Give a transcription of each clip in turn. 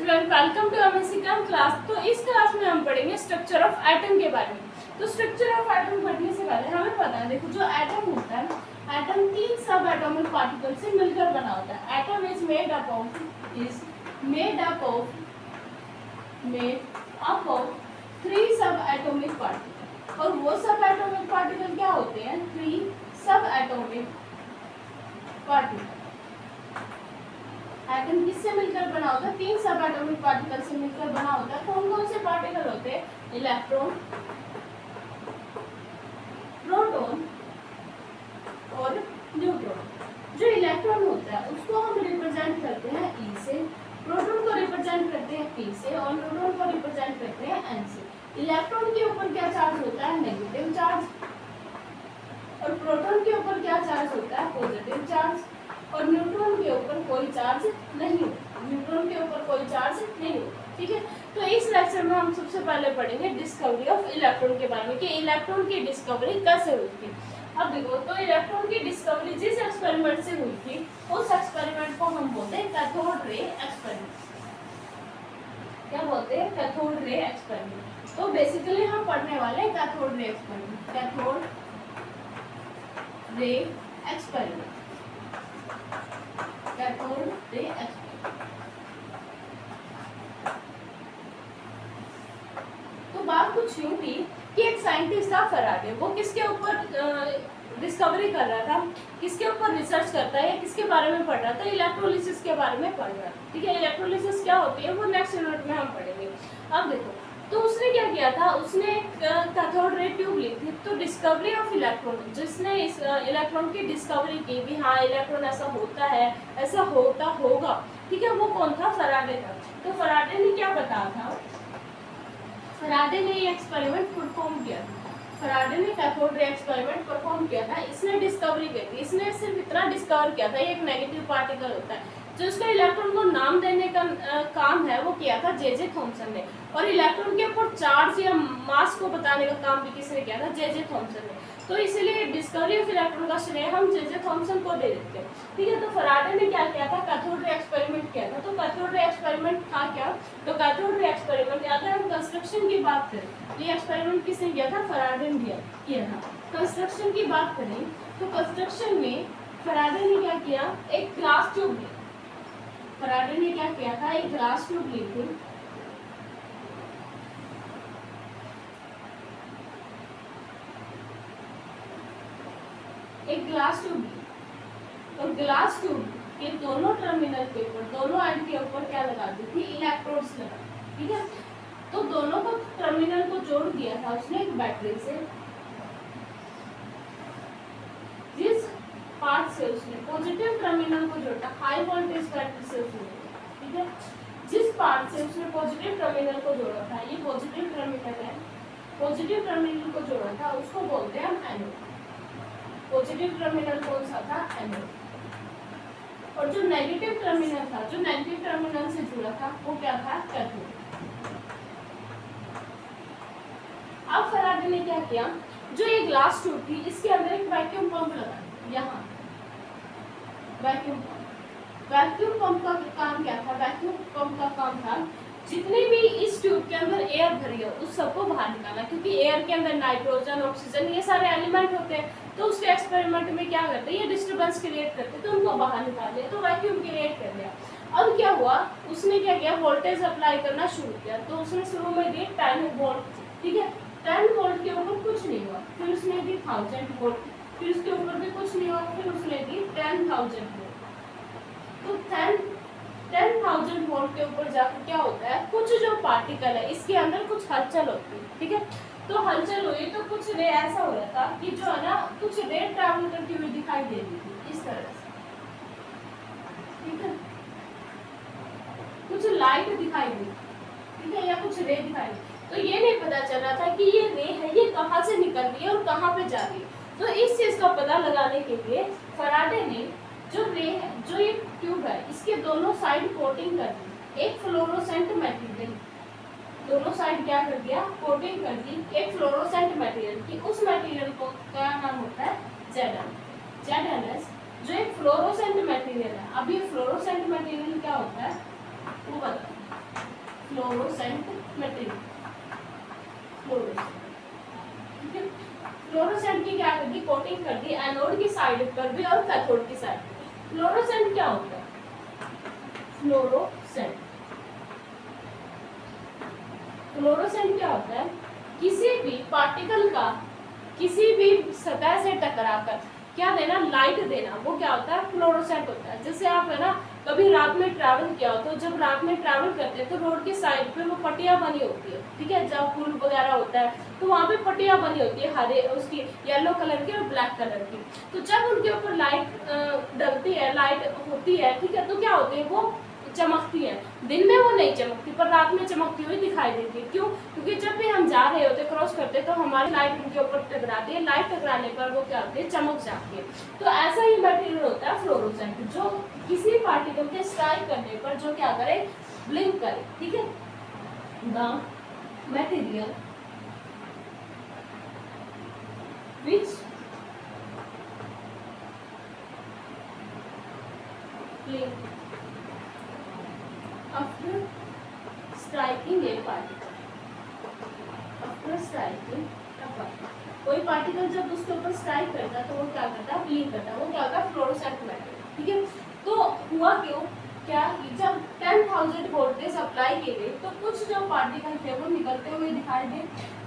Student, welcome to MSc class. तो इस class में हम पढ़ेंगे स्ट्रक्चर ऑफ एटम के बारे में। तो स्ट्रक्चर ऑफ एटम पढ़ने से पहले हमें पता है, देखो जो एटम होता है, एटम 3 सब एटॉमिक पार्टिकल से मिलकर बना होता है। Atom is made up of 3 सब एटॉमिक पार्टिकल। और वो सब एटॉमिक पार्टिकल क्या होते हैं? 3 सब एटॉमिक पार्टिकल। एटम किससे मिलकर बना होता है? 3 सब एटॉमिक पार्टिकल से मिलकर बना होता है। कौन कौन से पार्टिकल होते हैं? इलेक्ट्रॉन, प्रोटॉन और न्यूट्रॉन। जो इलेक्ट्रॉन होता है उसको हम रिप्रेजेंट करते हैं E से, प्रोटॉन को रिप्रेजेंट करते हैं P से और न्यूट्रॉन को रिप्रेजेंट करते हैं N से। इलेक्ट्रॉन के ऊपर क्या चार्ज होता है? Negative charge. और प्रोटॉन के ऊपर क्या चार्ज होता है? Positive charge. और न्यूट्रॉन के ऊपर कोई चार्ज नहीं होता। न्यूट्रॉन के ऊपर कोई चार्ज नहीं होता। ठीक है, तो इस लेक्चर में हम सबसे पहले पढ़ेंगे डिस्कवरी ऑफ इलेक्ट्रॉन के बारे में कि इलेक्ट्रॉन की डिस्कवरी कैसे हुई थी। अब देखो, तो इलेक्ट्रॉन की डिस्कवरी जिस एक्सपेरिमेंट से हुई थी उस एक्सपेरिमेंट को हम बोलते हैं कैथोड रे एक्सपेरिमेंट। क्या बोलते हैं? Cathode ray experiment. तो बेसिकली हम पढ़ने वाले हैं cathode ray experiment. Cathode ray experiment, cathode ray experiment. तो बात कुछ यूं थी कि एक साइंटिस्ट था फैराडे। वो किसके ऊपर डिस्कवरी कर रहा था, किसके ऊपर रिसर्च करता है या किसके बारे में पढ़ रहा था? इलेक्ट्रोलिसिस के बारे में पढ़ रहा था। ठीक है, इलेक्ट्रोलिसिस क्या होती है वो नेक्स्ट यूनिट में हम पढ़ेंगे। अब देखो, तो उसने क्या किया था, उसने कैथोड रे ट्यूब ली थी। तो डिस्कवरी ऑफ इलेक्ट्रॉन, जिसने इस इलेक्ट्रॉन की डिस्कवरी की भी, हाँ इलेक्ट्रॉन ऐसा होता है, ऐसा होता होगा, ठीक है, वो कौन था? फैराडे था। तो फैराडे ने क्या बताया था? फैराडे ने ये एक्सपेरिमेंट परफॉर्म किया था। फैराडे ने कैथोड रे एक्सपेरिमेंट परफॉर्म किया था। इसने डिस्कवरी की थी। इसने सिर्फ इतना डिस्कवर किया था, ये एक नेगेटिव पार्टिकल होता है। जो उसका इलेक्ट्रॉन को नाम देने का काम है वो किया था जे थॉमसन ने। और इलेक्ट्रॉन के ऊपर चार्ज या मास को बताने का काम भी किसने किया था? जे थॉमसन ने। तो इसीलिए डिस्कवरी ऑफ इलेक्ट्रॉन का श्रेय हम जे थॉमसन को दे देते हैं। ठीक है, तो फैराडे ने क्या किया था? कैथोड रे एक्सपेरिमेंट किया था। तो कैथोड रे एक्सपेरिमेंट था क्या? तो कैथोड रे एक्सपेरिमेंट, अगर हम कंस्ट्रक्शन की बात करें, ये एक्सपेरिमेंट किसने किया था? फैराडे ने किया था। कंस्ट्रक्शन की बात करें तो कंस्ट्रक्शन में फैराडे ने क्या किया? एक ग्लास ट्यूब ली। फैराडे ने क्या किया था? एक ग्लास ट्यूब ली थी। एक ग्लास ट्यूब ली और ग्लास ट्यूब के दोनों टर्मिनल के ऊपर, दोनों एंड के ऊपर क्या लगा दी थी? इलेक्ट्रोड्स लगा। ठीक है, तो दोनों को टर्मिनल को जोड़ दिया था उसने एक बैटरी से। जिस पार्ट से उसने पॉजिटिव टर्मिनल को जोड़ा, हाई वोल्टेज बैटरी से उसने, ठीक है, जिस पार्ट से उसने पॉजिटिव टर्मिनल को जोड़ा था, ये पॉजिटिव टर्मिनल है, पॉजिटिव टर्मिनल को जोड़ा था, उसको बोलते हैं हम एनोड। पॉजिटिव टर्मिनल कौन सा था? एनोड। और जो नेगेटिव टर्मिनल था, जो नेगेटिव टर्मिनल से जुड़ा था, वो क्या था? कैथोड। अब फैराडे ने क्या किया? जो ये ग्लास ट्यूब थी, इसके अंदर एक वैक्यूम पंप लगा। यहाँ वैक्यूम पंप। वैक्यूम पंप का काम क्या था? वैक्यूम पंप का काम था जितने भी इस ट्यूब के अंदर एयर भरी हो उस सबको बाहर निकालना, क्योंकि एयर के अंदर नाइट्रोजन, ऑक्सीजन, ये सारे एलिमेंट होते हैं। तो उसके एक्सपेरिमेंट में क्या करते हैं? ये डिस्टर्बेंस क्रिएट करते हैं, तो उनको बाहर निकाल दिया। तो वैक्यूम क्रिएट कर दिया। अब क्या हुआ? उसने क्या किया? वोल्टेज अप्लाई करना शुरू किया। तो उसने शुरू में दी 10 वोल्ट। ठीक है, 10 वोल्ट के ऊपर कुछ नहीं हुआ। फिर उसने दी 1000 वोल्ट, फिर उसके ऊपर भी कुछ नहीं हुआ। फिर उसने दी 10,000 वोल्ट। तो 10,000 वोल्ट के ऊपर जाकर क्या होता है? कुछ जो पार्टिकल है इसके अंदर कुछ हलचल होती है। ठीक है, तो हलचल हुई तो कुछ रे ऐसा हो रहा था कि जो है ना, कुछ रे ट्रैवल करती हुई दिखाई दे रही थी इस तरह से। ठीक है, कुछ लाइट दिखाई दी, ठीक है, या कुछ रे दिखाई दी। तो ये नहीं पता चल रहा था कि ये रे है, ये कहाँ से निकल रही है और कहाँ पे जा रही है। तो इस चीज का पता लगाने के लिए फैराडे ने जो रे है, जो ये ट्यूब है, इसके दोनों साइड कोटिंग कर दी एक फ्लोरोसेंट मटेरियल। दोनों साइड क्या कर दिया? कोटिंग कर दी एक फ्लोरोसेंट मटेरियल की। उस मटेरियल को क्या नाम होता है? ZnS, जो एक फ्लोरोसेंट मटेरियल है। अब ये फ्लोरोसेंट मटेरियल क्या होता है वो बताओ। फ्लोरोसेंट मटेरियल, फ्लोरोसेंट, ठीक है। फ्लोरोसेंट की क्या कर दी, कोटिंग कर दी एनोड की साइड पर भी और कैथोड की साइड पर। फ्लोरोसेंट क्या होता है, फ्लोरोसेंट, फ्लोरोसेंट क्या होता है, किसी भी पार्टिकल का किसी भी सतह से टकराकर क्या देना, लाइट देना, वो क्या होता है, फ्लोरोसेंट होता है। जैसे आप है ना कभी रात में ट्रैवल किया हो, तो जब रात में ट्रैवल करते हैं तो रोड के साइड पे वो पट्टियां बनी होती है, ठीक है, जब पुल वगैरह होता है तो वहाँ पे पट्टियां बनी होती है, हरे उसकी येलो कलर की और ब्लैक कलर की। तो जब उनके ऊपर लाइट डलती है, लाइट होती है, ठीक है, तो क्या होती है, वो चमकती है। दिन में वो नहीं चमकती पर रात में चमकती हुई दिखाई देती है। क्यों, क्योंकि जब भी हम जा रहे होते, क्रॉस करते, तो हमारी लाइट उनके ऊपर टकराती है, लाइट टकराने पर वो क्या होती है, चमक जाती है। तो ऐसा ही मटेरियल होता है फ्लोरोसेंट, जो किसी पार्टिकल के स्ट्राइक करने पर जो क्या करे, ब्लिंक करे, ठीक है। The material which blink after striking a particle, after striking a particle, कोई पार्टिकल जब उसके ऊपर स्ट्राइक करता है तो वो क्या करता है, ब्लिंक करता है, वो क्या होता है, फ्लोरोसेंट मटेरियल, ठीक है। तो हुआ क्यों, क्या जब 10,000 वोल्टेज अप्लाई की गई तो कुछ जो पार्टिकल थे वो निकलते हुए दिखाई दे।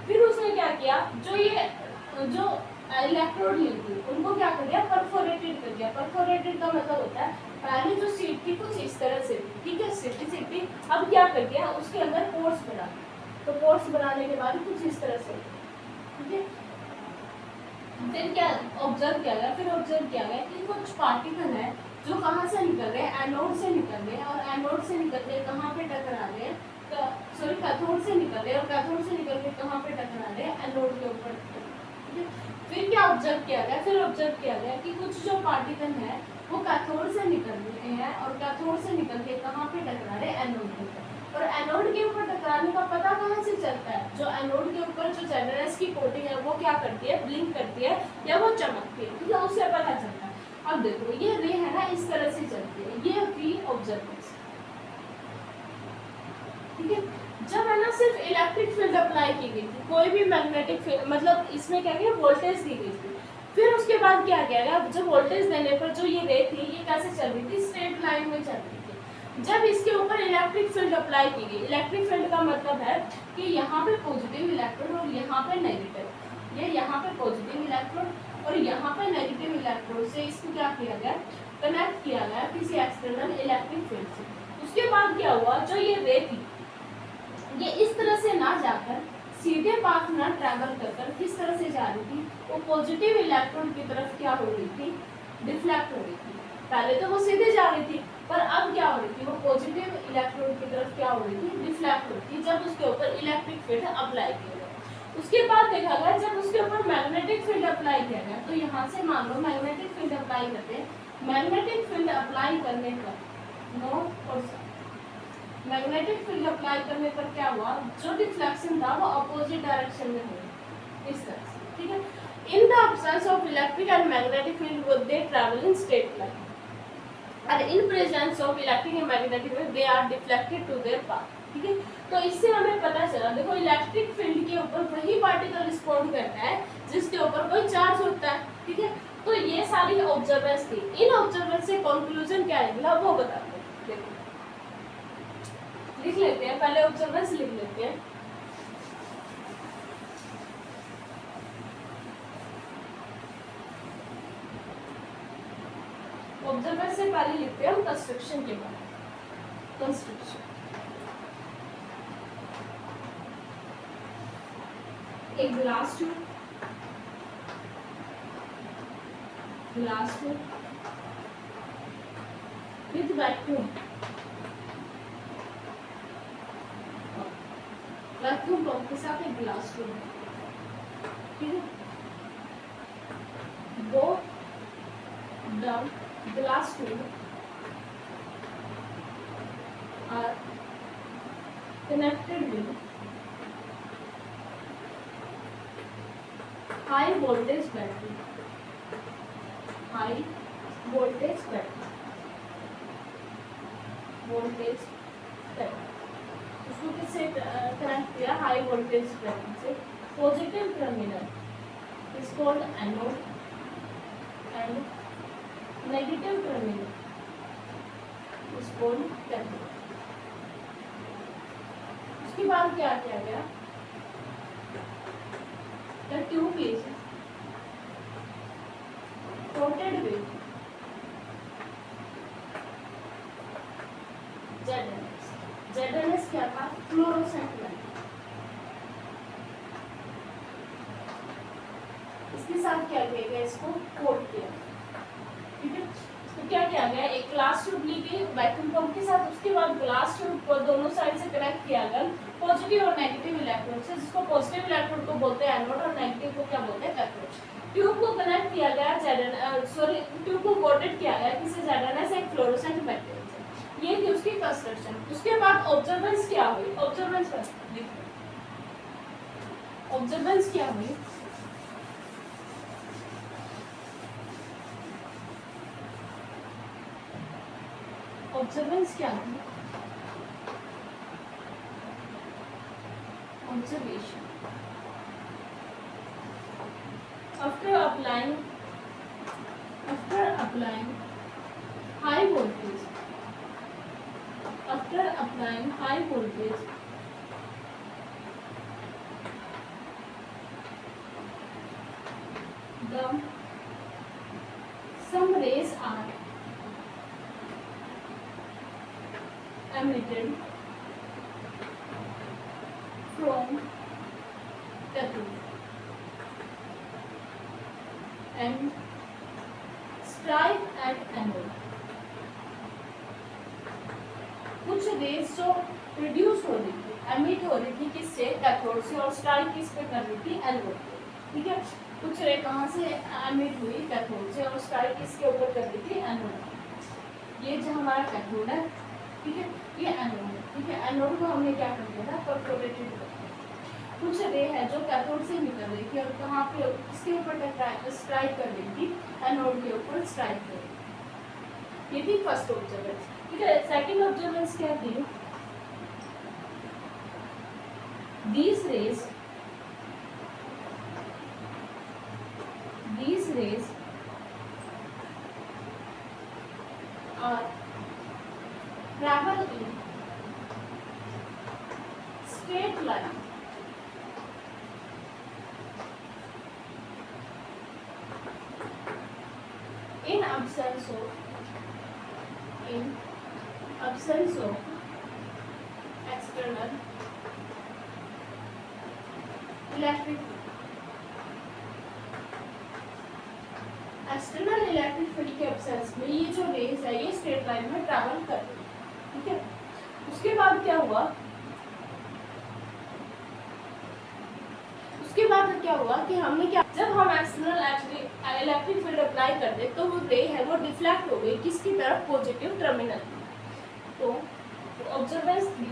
फिर उसने क्या किया, जो इलेक्ट्रोड थी उनको क्या कर दिया, परफोरेटेड कर दिया। परफोरेटेड का मतलब होता है पहले जो सीट थी कुछ इस तरह से थी, ठीक है, सीट थी, अब क्या कर दिया, उसके अंदर पोर्स बना, तो पोर्स बनाने के बाद कुछ इस तरह से, ठीक है। फिर क्या ऑब्जर्व किया गया, फिर ऑब्जर्व किया गया कि कुछ पार्टिकल है जो कहाँ से निकल रहे हैं, एनोड से निकल रहे हैं, और एनोड से निकल के कहाँ पे टकरा रहे हैं, सॉरी कैथोड से निकल रहे हैं, और कैथोड से निकल के कहाँ पे टकरा रहे हैं, एनोड के ऊपर, ठीक है। फिर क्या ऑब्जर्व किया गया, फिर ऑब्जर्व किया गया कि कुछ जो पार्टिकल है वो कैथोड से निकल रहे हैं, और कैथोड से निकल के कहाँ पे टकरा रहे हैं, एनोड के ऊपर। और एनोड के ऊपर टकराने का पता कहाँ से चलता है, जो एनोड के ऊपर जो ZnS की कोटिंग है वो क्या करती है, ब्लिंक करती है या वो चमकती है, ठीक है, उससे पता चलता है। अब देखो ये रे है ना इस तरह से चलती है, ये होती है ऑब्जर्वेंस, ठीक है। जब है ना सिर्फ इलेक्ट्रिक फील्ड अप्लाई की गई थी, कोई भी मैग्नेटिक फील्ड, मतलब इसमें क्या किया, वोल्टेज दी गई थी। फिर उसके बाद क्या किया गया, जब वोल्टेज देने पर जो ये रे थी ये कैसे चल रही थी, स्ट्रेट लाइन में चल रही थी। जब इसके ऊपर इलेक्ट्रिक फील्ड अप्लाई की गई, इलेक्ट्रिक फील्ड का मतलब है कि यहाँ पे पॉजिटिव इलेक्ट्रोड और यहाँ पे नेगेटिव, ये यहाँ पे पॉजिटिव इलेक्ट्रोड और यहाँ पे नेगेटिव इलेक्ट्रोड से इसको क्या किया गया, कनेक्ट किया गया किसी एक्सटर्नल इलेक्ट्रिक फील्ड से। उसके बाद क्या हुआ, जो ये रे थी ये इस तरह से ना जाकर सीधे पाथ ना ट्रैवल कर किस तरह से जा रही थी, वो पॉजिटिव इलेक्ट्रॉन की तरफ क्या हो रही थी, डिफ्लेक्ट हो रही थी। पहले तो वो सीधे जा रही थी, पर अब क्या हो रही थी, वो पॉजिटिव इलेक्ट्रॉन की तरफ क्या हो रही थी, डिफ्लेक्ट हो रही थी, जब उसके ऊपर इलेक्ट्रिक फील्ड अप्लाई किया गया। उसके बाद देखा गया जब उसके ऊपर मैग्नेटिक फील्ड अप्लाई किया गया, तो यहाँ से मान लो मैग्नेटिक फील्ड अप्लाई करते हैं, मैग्नेटिक फील्ड अप्लाई करने पर नॉर्थ और मैग्नेटिक फील्ड अप्लाई करने पर क्या हुआ, जो डिफ्लेक्शन था वो अपोजिट डायरेक्शन में हुआ, इस तरह से, ठीक है। In the absence of electric and magnetic field वो they travel in straight line, और in presence of electric and magnetic field they are deflected to their path, ठीक है। तो इससे हमें पता चला, देखो इलेक्ट्रिक फील्ड के ऊपर वही पार्टिकल रिस्पॉन्ड करता है जिसके ऊपर कोई चार्ज होता है, ठीक है। तो ये सारी ऑब्जर्वेंस थी, इन ऑब्जर्वेंस से कंक्लूजन क्या निकला वो बताते हैं, देखो लिख लेते हैं, पहले ऑब्जर्वेंस लिख लेते हैं। ऑब्जर्वेंस से पहले लिखते हैं हम कंस्ट्रक्शन के बारे में। कंस्ट्रक्शन, एक glass tube, glass tube with vacuum, vacuum pump के साथ एक ग्लास ट्यूब, ठीक है। Both the glass tube are connected with high voltage battery, high voltage battery, voltage battery। उसको किससे कनेक्ट किया, हाई वोल्टेज टर्मिनल से। Positive terminal is called anode and negative terminal is called cathode. उसके बाद क्या किया गया, the tube is coated with ZNS। ZNS क्या था, फ्लोरोसेंट लाइट। इसके साथ क्या किया गया, इसको कोट किया, ठीक है। तो क्या किया गया, एक ग्लास ट्यूब ली गई वैक्यूम पंप के साथ, उसके बाद ग्लास ट्यूब को दोनों साइड से कनेक्ट किया गया पॉजिटिव और नेगेटिव इलेक्ट्रोड से, जिसको पॉजिटिव इलेक्ट्रोड को बोलते हैं एनोड और नेगेटिव को क्या बोलते हैं कैथोड। ट्यूब को कनेक्ट किया गया ट्यूब को कोटेड किया गया किसी ZNS एक फ्लोरोसेंट मटेरियल से। ये थी उसकी कंस्ट्रक्शन। उसके बाद ऑब्जर्वेंस क्या हुई, ऑब्जर्वेंस क्या हुई, ऑब्जर्वेंस क्या हुई, observation. After applying high voltage, some rays are emitted from cathode and strike at anode। कुछ रेज जो प्रोड्यूस हो रही थी, एमिट हो रही थी किससे, कैथोड से, और स्ट्राइक किस पे कर रही थी, एनोड पे, ठीक है। कुछ रे कहाँ से एमिट हुई, कैथोड से, और स्ट्राइक किसके ऊपर कर रही थी, एनोड। ये जो हमारा कैथोड है, ठीक है, ये एनोड है, ठीक है। एनोड को हमने क्या कर दिया था, परफोरेटेड कर दिया। कुछ रे है जो कैथोड से निकल रही थी और कहाँ पे, इसके ऊपर स्ट्राइक कर रही थी, एनोड के ऊपर स्ट्राइक कर रही थी। ये थी फर्स्ट ऑब्जर्वेंस, ठीक है। सेकंड ऑब्जर्वेंस क्या थी, these rays are travel in straight line in absence of external electric field के एब्सेंस में ये जो रेज है ये स्ट्रेट लाइन में ट्रैवल कर रही है, ठीक है। उसके बाद क्या हुआ, कि हमने क्या, जब हम एक्सटर्नल इलेक्ट्रिक फील्ड अप्लाई कर दे तो वो रे है वो डिफ्लेक्ट हो गई किसकी तरफ, पॉजिटिव टर्मिनल। तो ऑब्जर्वेंस थी,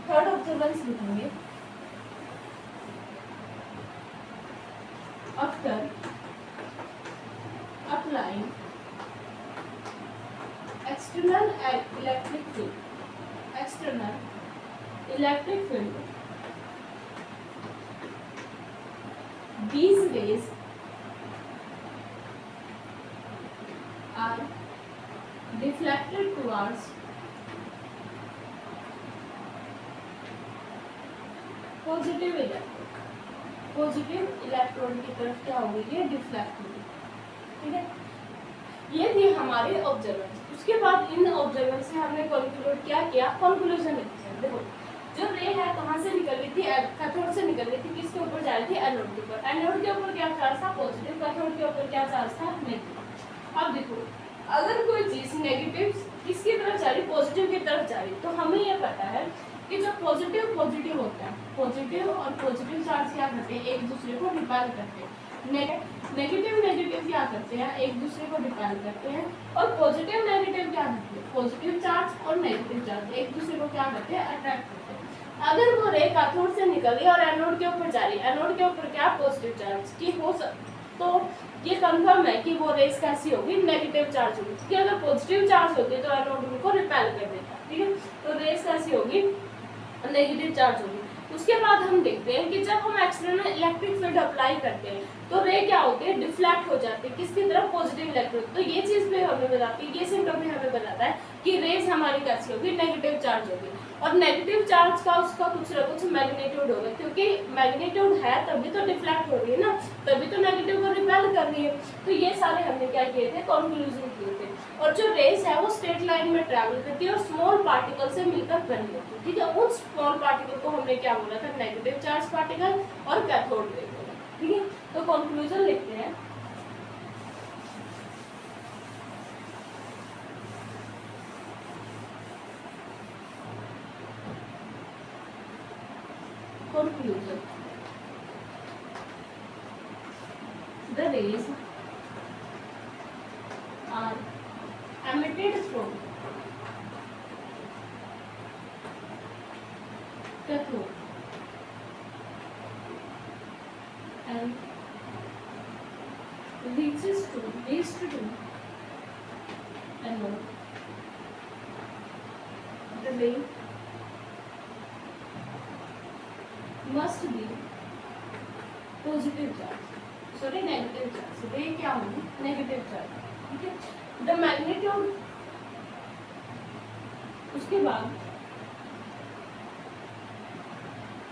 थर्ड ऑब्जर्वेंस लिखेंगे, after applying external electric field, these rays are deflected towards positive electron की तरफ क्या होगी, ये डिफ्लेक्ट होगी, ठीक है। ये थी हमारी ऑब्जर्वेंस। उसके बाद इन ऑब्जर्वेंस से हमने कंक्लूड क्या किया, कंक्लूजन लिखते हैं। देखो जब रे है कहाँ से निकल रही थी, कैथोड से निकल रही थी, किसके ऊपर जा रही थी, एनोड के ऊपर। एनोड के ऊपर क्या चार्ज था, पॉजिटिव, कैथोड के ऊपर क्या चार्ज था, नेगेटिव। अब देखो अगर कोई चीज नेगेटिव किसकी तरफ जा रही, पॉजिटिव की तरफ जा रही, तो हमें ये पता है कि जो पॉजिटिव होता है, पॉजिटिव और पॉजिटिव चार्ज क्या करते हैं, एक दूसरे को रिपेल करते हैं। नेगेटिव क्या करते हैं, एक दूसरे को रिपेल करते हैं। और पॉजिटिव नेगेटिव क्या करते हैं, पॉजिटिव चार्ज और नेगेटिव चार्ज एक दूसरे को क्या करते हैं, अट्रैक्ट करते हैं। अगर वो रे कैथोड से निकल रही है और एनोड के ऊपर जा रही है, एनोड के ऊपर क्या, पॉजिटिव चार्ज की हो सकती, तो ये कंफर्म है कि वो रेस कैसी होगी, नेगेटिव चार्ज होगी। क्योंकि अगर पॉजिटिव चार्ज होती तो एनोड उनको रिपेल कर देता, ठीक है। तो रेस कैसी होगी, नेगेटिव चार्ज होगी। उसके बाद हम देखते हैं कि जब हम एक्सटर्नल इलेक्ट्रिक फील्ड अप्लाई करते हैं तो रे क्या होते हैं, डिफ्लेक्ट हो जाते हैं किसकी तरफ, पॉजिटिव इलेक्ट्रॉन। तो ये चीज़ भी हमें बताती है, ये सिम्टम भी हमें बताता है कि रेज हमारी कैसी होगी, नेगेटिव चार्ज होगी। और नेगेटिव चार्ज का उसका कुछ ना कुछ मैग्नीट्यूड होगा, क्योंकि मैग्नीट्यूड है तभी तो डिफ्लेक्ट हो रही है ना, तभी तो नेगेटिव को रिपेल कर रही है। तो ये सारे हमने क्या किए थे, कंक्लूजन किए थे। और जो रेज है वो स्ट्रेट लाइन में ट्रैवल करती है और स्मॉल पार्टिकल से मिलकर बनी होती है, ठीक है। उन स्मॉल पार्टिकल को हमने क्या बोला था, नेगेटिव चार्ज पार्टिकल और कैथोड रे बोला, ठीक है। तो कंक्लूजन लिखते हैं, conclusion, the rays are emitted from cathode and reaches to anode. The ray must be positive charge, sorry negative charge, रे क्या होगी, नेगेटिव चार्ज, ठीक है। द मैग्नीट्यूड, उसके बाद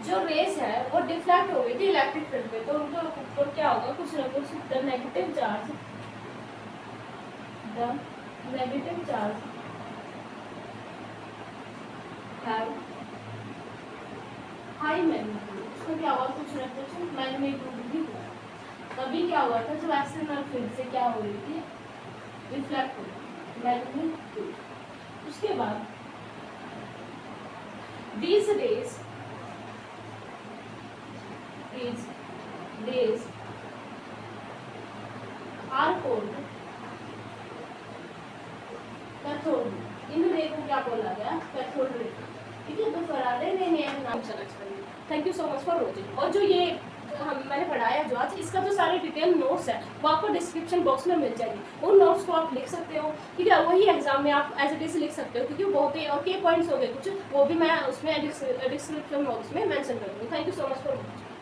जो रेस है वो डिफ्लेक्ट हो गई थी इलेक्ट्रिक फील्ड पे, तो उनके ऊपर क्या होगा, कुछ ना कुछ the negative charge have high magnitude, उसका क्या हुआ, कुछ ना कुछ मैग्नीट्यूड भी हुआ। तभी क्या हुआ था, जब एक्सटर्नल फील्ड से क्या हो रही थी, रिफ्लेक्ट हो रही मैग्नीट्यूड। उसके बाद these rays are called cathode. इन रे को क्या बोला गया, कैथोड रे, ठीक है। तो फराडे ने नाम सेलेक्ट कर लिया। Thank you so much for watching. और जो ये मैंने पढ़ाया जो आज, इसका जो सारे डिटेल नोट्स है वो आपको डिस्क्रिप्शन बॉक्स में मिल जाएगी। उन नोट्स को आप लिख सकते हो, ठीक है। वही एग्जाम में आप एज इट इज लिख सकते हो, क्योंकि बहुत ही और के पॉइंट्स हो गए कुछ, वो भी मैं उसमें डिस्क्रिप्शन बॉक्स में मेंशन करूँगी। Thank you so much for watching.